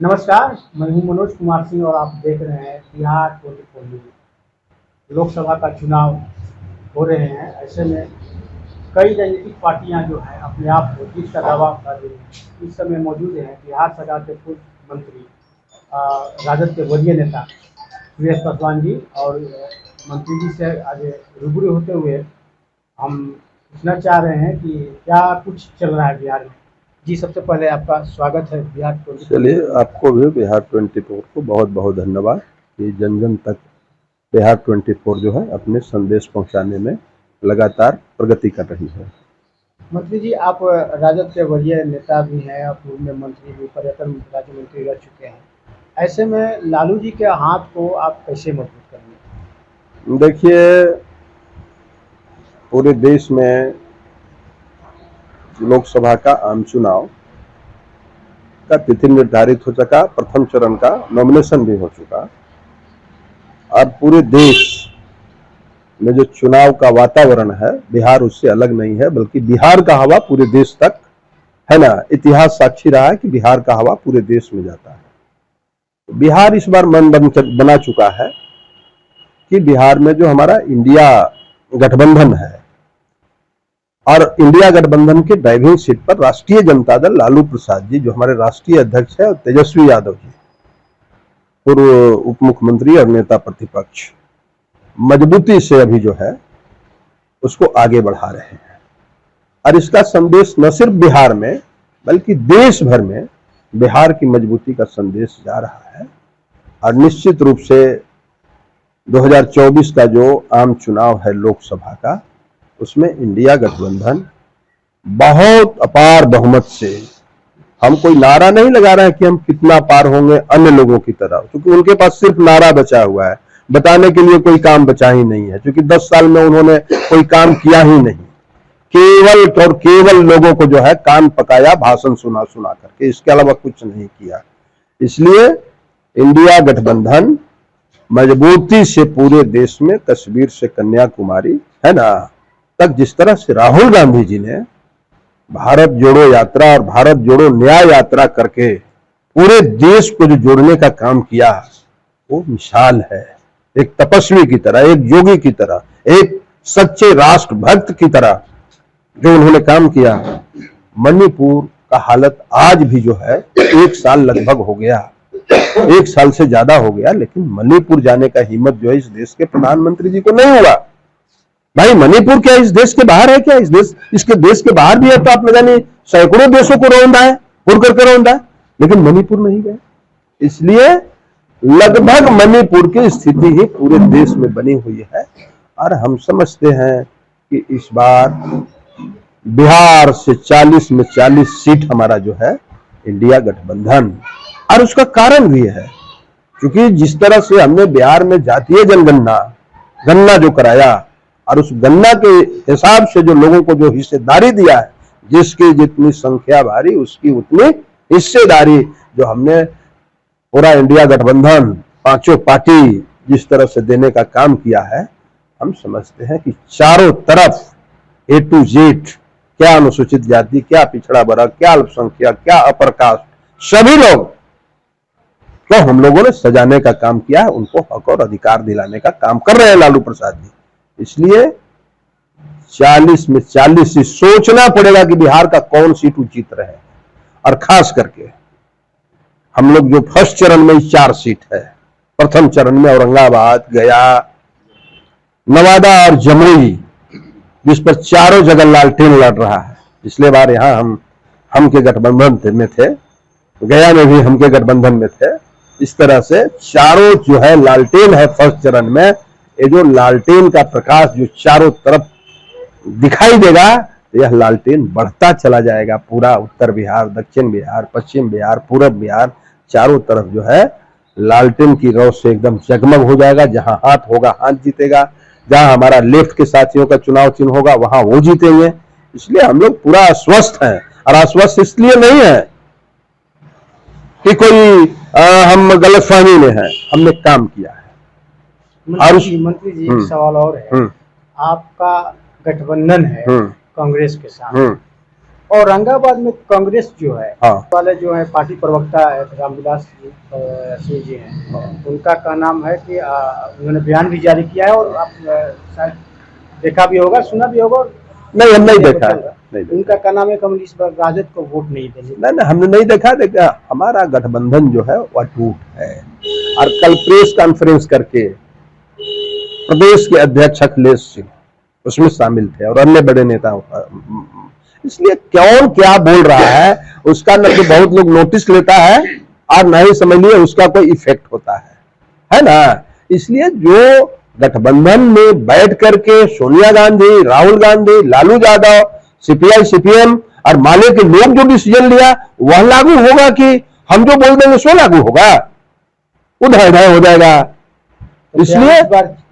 नमस्कार, मैं हूं मनोज कुमार सिंह और आप देख रहे हैं बिहार 24 न्यूज। लोकसभा का चुनाव हो रहे हैं। ऐसे में कई राजनीतिक पार्टियां जो है अपने आप को जीत का दावा कर रही हैं। इस समय मौजूद हैं बिहार सरकार के पूर्व मंत्री राजद के वरीय नेता सुरेश पासवान जी और मंत्री जी से आज रूबरू होते हुए हम पूछना चाह रहे हैं कि क्या कुछ चल रहा है बिहार में। जी, सबसे पहले आपका स्वागत है बिहार 24। चलिए, आपको भी बिहार 24 को बहुत बहुत धन्यवाद कि जन जन तक बिहार 24 जो है अपने संदेश पहुंचाने में लगातार प्रगति कर रही है। मंत्री जी, आप राजद के वरीय नेता भी हैं और पूर्व में मंत्री भी, पर्यटन राज्य मंत्री रह चुके हैं। ऐसे में लालू जी के हाथ को आप कैसे मजबूत करेंगे? देखिए, पूरे देश में लोकसभा का आम चुनाव का तिथि निर्धारित हो चुका, प्रथम चरण का नॉमिनेशन भी हो चुका और पूरे देश में जो चुनाव का वातावरण है बिहार उससे अलग नहीं है, बल्कि बिहार का हवा पूरे देश तक है ना। इतिहास साक्षी रहा है कि बिहार का हवा पूरे देश में जाता है। बिहार इस बार मन बना चुका है कि बिहार में जो हमारा इंडिया गठबंधन है और इंडिया गठबंधन के ड्राइविंग सीट पर राष्ट्रीय जनता दल लालू प्रसाद जी जो हमारे राष्ट्रीय अध्यक्ष है, और तेजस्वी यादव जी पूर्व उप मुख्यमंत्री और नेता प्रतिपक्ष मजबूती से अभी जो है उसको आगे बढ़ा रहे हैं। और इसका संदेश न सिर्फ बिहार में बल्कि देश भर में बिहार की मजबूती का संदेश जा रहा है। और निश्चित रूप से 2024 का जो आम चुनाव है लोकसभा का, उसमें इंडिया गठबंधन बहुत अपार बहुमत से, हम कोई नारा नहीं लगा रहे हैं कि हम कितना पार होंगे अन्य लोगों की तरह, क्योंकि उनके पास सिर्फ नारा बचा हुआ है, बताने के लिए कोई काम बचा ही नहीं है, क्योंकि 10 साल में उन्होंने कोई काम किया ही नहीं। केवल और केवल लोगों को जो है कान पकाया भाषण सुना सुना करके, इसके अलावा कुछ नहीं किया। इसलिए इंडिया गठबंधन मजबूती से पूरे देश में कश्मीर से कन्याकुमारी है ना तक, जिस तरह से राहुल गांधी जी ने भारत जोड़ो यात्रा और भारत जोड़ो न्याय यात्रा करके पूरे देश को जो जोड़ने का काम किया, वो मिसाल है। एक तपस्वी की तरह, एक योगी की तरह, एक सच्चे राष्ट्रभक्त की तरह जो उन्होंने काम किया। मणिपुर का हालत आज भी जो है 1 साल लगभग हो गया, 1 साल से ज्यादा हो गया, लेकिन मणिपुर जाने का हिम्मत जो है इस देश के प्रधानमंत्री जी को नहीं हुआ। भाई, मणिपुर क्या इस देश के बाहर है क्या? इसके देश के बाहर भी है तो आप न जाने सैकड़ों देशों को रौंदा है, पुर करके रौंदा है, लेकिन मणिपुर नहीं गए। इसलिए लगभग मणिपुर की स्थिति ही पूरे देश में बनी हुई है। और हम समझते हैं कि इस बार बिहार से 40 में 40 सीट हमारा जो है इंडिया गठबंधन। और उसका कारण भी है क्योंकि जिस तरह से हमने बिहार में जातीय जनगणना गणना जो कराया और उस गणना के हिसाब से जो लोगों को जो हिस्सेदारी दिया है, जिसकी जितनी संख्या भारी उसकी उतनी हिस्सेदारी जो हमने पूरा इंडिया गठबंधन पांचों पार्टी जिस तरह से देने का काम किया है, हम समझते हैं कि चारों तरफ A to Z, क्या अनुसूचित जाति, क्या पिछड़ा वर्ग, क्या अल्पसंख्यक, क्या अपर कास्ट, सभी लोग तो हम लोगों ने सजाने का काम किया है, उनको हक और अधिकार दिलाने का काम कर रहे हैं लालू प्रसाद जी। इसलिए 40 में 40 ही सोचना पड़ेगा कि बिहार का कौन सीट उचित रहे। और खास करके हम लोग जो फर्स्ट चरण में 4 सीट है, प्रथम चरण में औरंगाबाद, गया, नवादा और जमुई, जिस पर चारों जगह लालटेन लड़ रहा है। पिछले बार यहाँ हम के गठबंधन में थे, गया में भी हम के गठबंधन में थे। इस तरह से चारों जो है लालटेन है फर्स्ट चरण में। ये जो लालटेन का प्रकाश जो चारों तरफ दिखाई देगा, यह लालटेन बढ़ता चला जाएगा। पूरा उत्तर बिहार, दक्षिण बिहार, पश्चिम बिहार, पूरब बिहार, चारों तरफ जो है लालटेन की रोशनी से एकदम जगमग हो जाएगा। जहां हाथ होगा हाथ जीतेगा, जहां हमारा लेफ्ट के साथियों का चुनाव चिन्ह होगा वहां वो जीतेंगे। इसलिए हम लोग पूरा आश्वस्त हैं। और आश्वस्त इसलिए नहीं है कि कोई हम गलतफहमी में हैं, हमने काम किया है। मंत्री जी एक सवाल और है। आपका गठबंधन है कांग्रेस के साथ, और औरंगाबाद में कांग्रेस जो है हाँ। वाले जो है पार्टी प्रवक्ता है रामविलास सिंह जी हैं, उनका का नाम है कि उन्होंने बयान भी जारी किया है और आप शायद देखा भी होगा, सुना भी होगा। नहीं, हम नहीं देखा, नहीं देखा। उनका का नाम है कम्युनिस्ट इस बार राजद को वोट नहीं देंगे। नहीं, हमने नहीं देखा। देखा हमारा गठबंधन जो है वह टूट है। और कल प्रेस कॉन्फ्रेंस करके प्रदेश के अध्यक्ष अखिलेश सिंह उसमें शामिल थे और अन्य बड़े नेताओं का, इसलिए कौन क्या बोल रहा है उसका न तो बहुत लोग नोटिस लेता है और न ही समझ लिए उसका कोई इफेक्ट होता है ना। इसलिए जो गठबंधन में बैठ करके सोनिया गांधी, राहुल गांधी, लालू यादव, सीपीआई, सीपीएम और माले के लोग जो डिसीजन लिया वह लागू होगा कि हम जो बोल देंगे सो लागू होगा, उधर हो जाएगा। इसलिए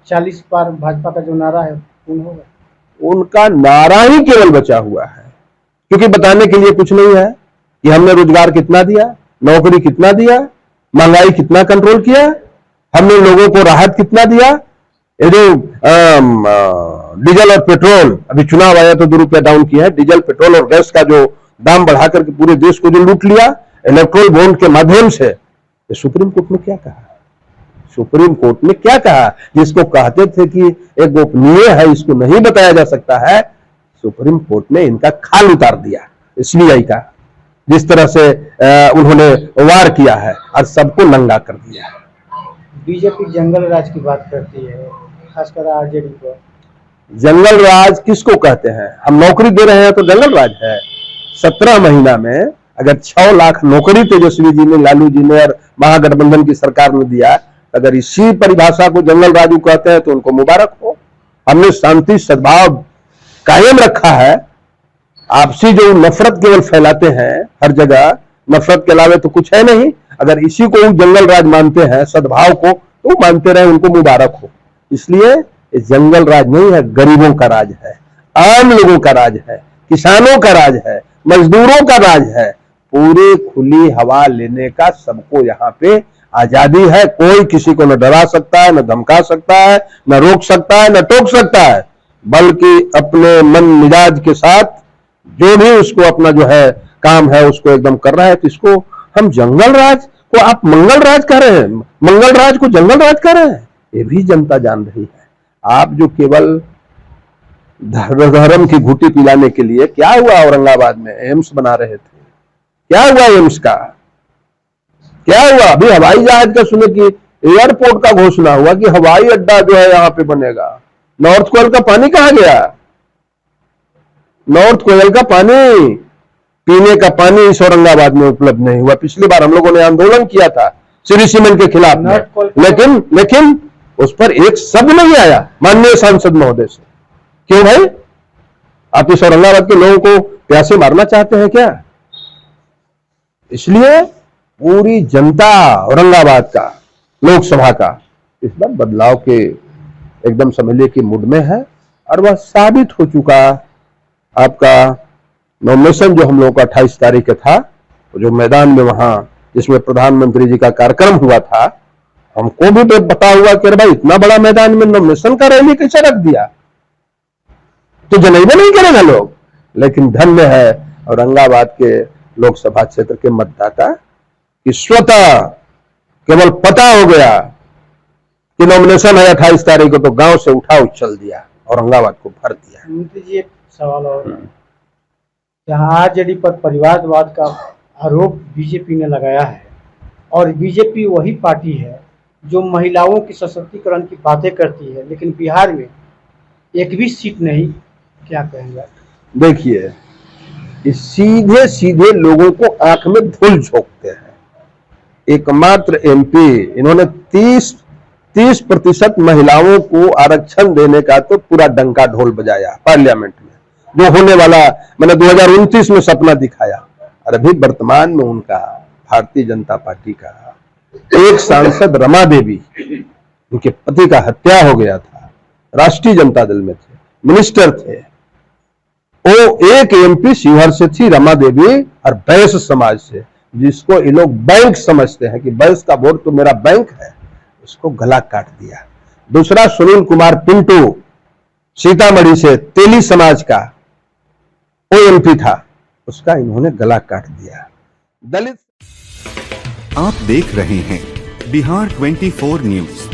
40 बार भाजपा का जो नारा है पूर्ण होगा। उनका नारा ही केवल बचा हुआ है, क्योंकि बताने के लिए कुछ नहीं है कि हमने रोजगार कितना दिया, नौकरी कितना दिया, महंगाई कितना कंट्रोल किया, हमने लोगों को राहत कितना दिया। ये जो डीजल और पेट्रोल, अभी चुनाव आया तो 2 रुपया डाउन किया है, डीजल, पेट्रोल और गैस का जो दाम बढ़ाकर के पूरे देश को जो लूट लिया इलेक्ट्रोल बॉन्ड के माध्यम से, तो सुप्रीम कोर्ट ने क्या कहा? सुप्रीम कोर्ट ने क्या कहा? जिसको कहते थे कि एक गोपनीय है, इसको नहीं बताया जा सकता है, सुप्रीम कोर्ट ने इनका खाल उतार दिया एसबीआई का, जिस तरह से उन्होंने वार किया है और सबको नंगा कर दिया है। बीजेपी जंगल राज की बात करती है, खासकर आरजेडी को। जंगल राज किसको कहते हैं? हम नौकरी दे रहे हैं तो जंगल राज है। 17 महीना में अगर 6 लाख नौकरी तेजस्वी जी ने, लालू जी ने और महागठबंधन की सरकार ने दिया, अगर इसी परिभाषा को जंगल राजू कहते हैं तो उनको मुबारक हो। हमने शांति सद्भाव कायम रखा है। आपसी जो नफरत केवल फैलाते हैं हर जगह, नफरत के अलावा तो कुछ है नहीं। अगर इसी को जंगल राज मानते हैं, सद्भाव को, तो मानते रहे, उनको मुबारक हो। इसलिए ये जंगल राज नहीं है, गरीबों का राज है, आम लोगों का राज है, किसानों का राज है, मजदूरों का राज है। पूरी खुली हवा लेने का सबको यहाँ पे आजादी है। कोई किसी को न डरा सकता है, न धमका सकता है, न रोक सकता है, न टोक सकता है, बल्कि अपने मन मिजाज के साथ जो भी उसको अपना जो है काम है उसको एकदम कर रहा है। तो इसको हम जंगल राज को आप मंगल राज कह रहे हैं, मंगल राज को जंगल राज कह रहे हैं, ये भी जनता जान रही है। आप जो केवल धर्म की घुटी पिलाने के लिए, क्या हुआ औरंगाबाद में एम्स बना रहे थे, क्या हुआ एम्स का, क्या हुआ? अभी हवाई जहाज का सुने कि एयरपोर्ट का घोषणा हुआ कि हवाई अड्डा जो है यहां पे बनेगा। नॉर्थ कोयल का पानी कहां गया? नॉर्थ कोयल का पानी, पीने का पानी इस औरंगाबाद में उपलब्ध नहीं हुआ। पिछली बार हम लोगों ने आंदोलन किया था श्री सीमेंट के खिलाफ में, लेकिन उस पर एक शब्द नहीं आया माननीय सांसद महोदय से। क्यों भाई? आप इस औरंगाबाद के लोगों को प्यासे मारना चाहते हैं क्या? इसलिए पूरी जनता औरंगाबाद का, लोकसभा का इस बार बदलाव के एकदम समझिए कि मूड में है। और वह साबित हो चुका। आपका नॉमिनेशन जो हम लोगों का 28 तारीख का था, जो मैदान में वहां जिसमें प्रधानमंत्री जी का कार्यक्रम हुआ था, हमको भी पता हुआ कि भाई इतना बड़ा मैदान में नॉमिनेशन का रैली कैसे रख दिया, तो जनैया नहीं करेगा लोग। लेकिन धन्य है औरंगाबाद के लोकसभा क्षेत्र के मतदाता कि स्वतः केवल पता हो गया कि नॉमिनेशन है 28 तारीख को, तो गांव से उठा उछल दिया, औरंगाबाद को भर दिया। मंत्री जी, एक सवाल और, जहां आरजेडी पर परिवारवाद का आरोप बीजेपी ने लगाया है, और बीजेपी वही पार्टी है जो महिलाओं की सशक्तिकरण की बातें करती है, लेकिन बिहार में एक भी सीट नहीं, क्या कहेंगे? देखिए, सीधे सीधे लोगों को आंख में धूल झोंकते हैं। एकमात्र एमपी इन्होंने 30% महिलाओं को आरक्षण देने का तो पूरा डंका ढोल बजाया पार्लियामेंट में, जो होने वाला मैंने 2029 में सपना दिखाया। और अभी वर्तमान में उनका भारतीय जनता पार्टी का एक सांसद रमा देवी, उनके पति का हत्या हो गया था, राष्ट्रीय जनता दल में थे, मिनिस्टर थे, वो एक एमपी शिवहर से थी रमा देवी, और बैस समाज से, जिसको ये लोग बैंक समझते हैं कि बैस का वोट तो मेरा बैंक है, उसको गला काट दिया। दूसरा सुनील कुमार पिंटू, सीतामढ़ी से तेली समाज का, वो एमपी था, उसका इन्होंने गला काट दिया। दलित आप देख रहे हैं बिहार 24 न्यूज।